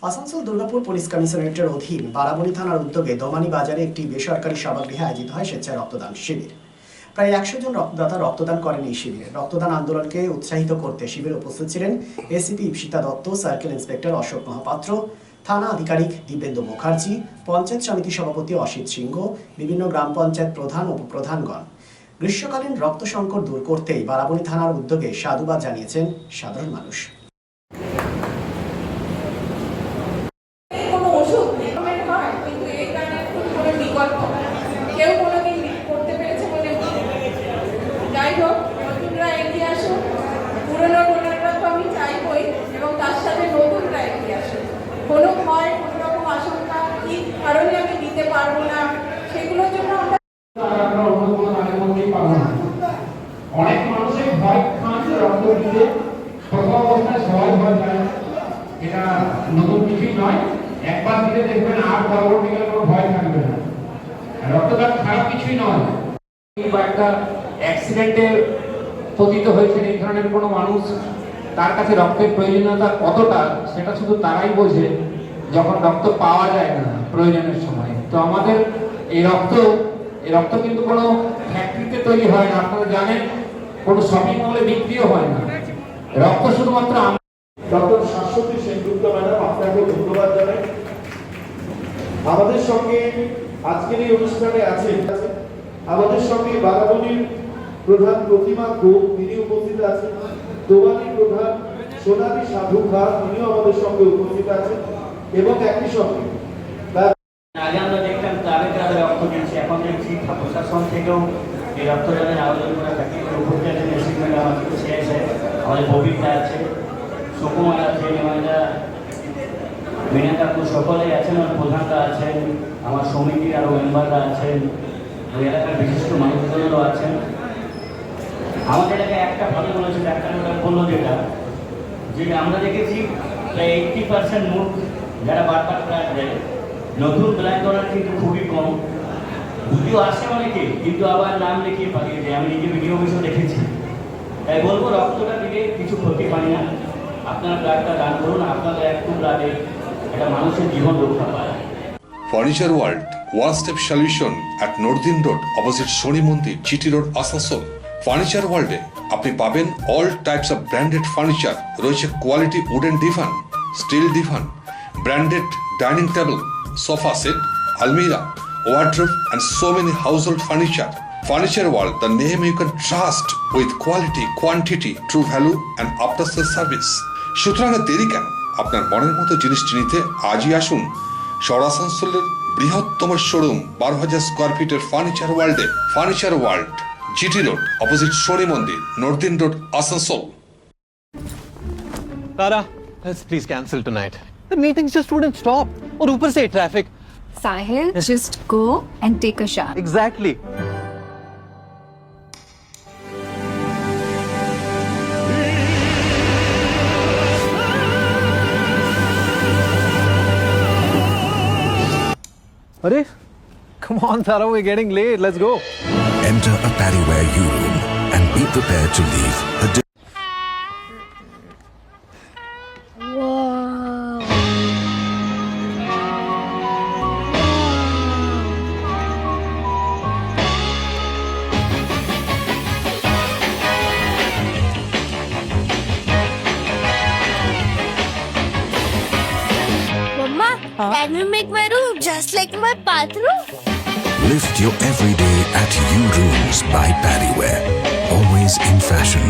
Asansol Durgapur police কমিশনারেটের অধীন বারাবণী থানার উদ্যোগে দমানী বাজারে একটি বেসরকারি সভাগৃহে আয়োজিত হয় স্বেচ্ছায় রক্তদান শিবির। প্রায় 100 জন রক্তদাতা রক্তদান করেন এই শিবিরে। রক্তদান আন্দোলনকে উৎসাহিত করতে শিবিরে উপস্থিত ছিলেন ACP Ipsita Dutta, circle inspector Ashok Mahapatra, থানা আধিকারিক দিব্যেন্দু মুখার্জি, পঞ্চায়েত সমিতি সভাপতি অসিত সিংহ, বিভিন্ন গ্রাম পঞ্চায়েত প্রধান ও উপপ্রধানগণ। গ্রীষ্মকালীন রক্ত সংকট দূর করতেই বারাবণী থানার উদ্যোগে সাধুবাদ জানিয়েছেন সাধারণ মানুষ। কেউ কোনোদিন করতে পেরেছে বলে যাই হোক, নতুনরা এগিয়ে আসুক। পুরনো ডোনাররা তো আমি চাইবই, এবং তার সাথে নতুনরা এগিয়ে আসুক। কোনো ভয়, কোনো রকম আশঙ্কা, কি কারণে আমি দিতে পারবো না, সেগুলোর জন্য অনেক মানুষের ভয় খান রক্ত দিতে। প্রথম অবস্থায় সবাই ভয় পায়, এটা নতুন কিছুই নয়। একবার দিলে দেখবেন আর পরবর্তীকালে কোনো ভয় থাকবে না। রক্তদান খারাপ কিছুই নয়। বা একটা অ্যাক্সিডেন্টে পতিত হয়েছে এই ধরনের কোনো মানুষ, তার কাছে রক্তের প্রয়োজনীয়তা কতটা সেটা শুধু তারাই বোঝে যখন রক্ত পাওয়া যায় না প্রয়োজনের সময়। তো আমাদের এই রক্ত কিন্তু কোনো ফ্যাক্টরিতে তৈরি হয় না, আপনারা জানেন, কোনো শপিং মলে বিক্রিও হয় না। রক্ত শুধুমাত্র ডক্টর শাশ্বতী সেনগুপ্ত ম্যাডাম, আপনাকে ধন্যবাদ জানাই। আমাদের সঙ্গে আজকের এই অনুষ্ঠানে আছেন আমাদের সঙ্গে বারাবণীর প্রধান প্রতিমা গোপ, তিনি উপস্থিত আছেন। দোয়ানি প্রধান সোনালী সাধু খান, তিনিও আমাদের সঙ্গে উপস্থিত আছেন। এবং একই সঙ্গে আগে আমরা দেখতাম ক্লাবে ক্লাবে রক্ত দিচ্ছে, এখন দেখছি প্রশাসন থেকেও এই রক্তদানের আয়োজন করে থাকি। উপজেলা মেশিন ম্যাডাম আছে, সে আছে, আমাদের ববিতা আছে, সুকুমার আছে, নিমাইদা, মিনা কাকু, সকলেই আছেন। আমার প্রধানরা আছেন, আমার সমিতির আরও মেম্বাররা আছেন, ওই এলাকার বিশিষ্ট মানুষজনেরও আছেন। আমাদের এলাকায় একটা ভালো বলেছে, ডাক্তার বললো যেটা আমরা দেখেছি প্রায় 80% মুখ যারা বারবার ব্লাড দেয়, নতুন ব্লাড ডোনার কিন্তু খুবই কম। যদিও আসে অনেকে, কিন্তু আবার নাম লিখিয়ে পাঠিয়ে যায়। আমি নিজে ভিডিও অফিসও দেখেছি। তাই বলবো, রক্তটা দিলে কিছু ক্ষতি পায় না। আপনারা ব্লাডটা দান করুন, আপনাদের একটু ব্লাডে একটা মানুষের জীবন রক্ষা পায়। Furniture world one step solution at northern road opposite Shani Mandir, GT road, Asansol. Furniture ওয়ার্ল্ডে আপনি পাবেন all types of branded furniture. রয়েছে quality wooden divan, steel divan, branded dining table, sofa set, আলমিরা, wardrobe and so many household furniture. Furniture World, the name you can trust with quality, quantity, true value and after sales service. সুতরাং দেরি কেন? আপনার মনের মতো জিনিসটি নিতে আজই আসুন শহর আসানসোলের বৃহত্তম শোরুম 12,000 স্কোয়ার ফিটের ফার্নিচার ওয়ার্ল্ডে। Furniture world, GT road opposite Shani Mandir, northern road, Asansol. Tara, let's please cancel tonight. The meetings just wouldn't stop. और ऊपर से traffic. Sahil, just go and take a shower. Exactly. Arey, come on, Tara, we're getting late. Let's go. Enter a Paddyware U-Room and be prepared to leave a Mama, can we make my room just like my bathroom? Lift your everyday at U-Rooms by Paddyware. Always in fashion.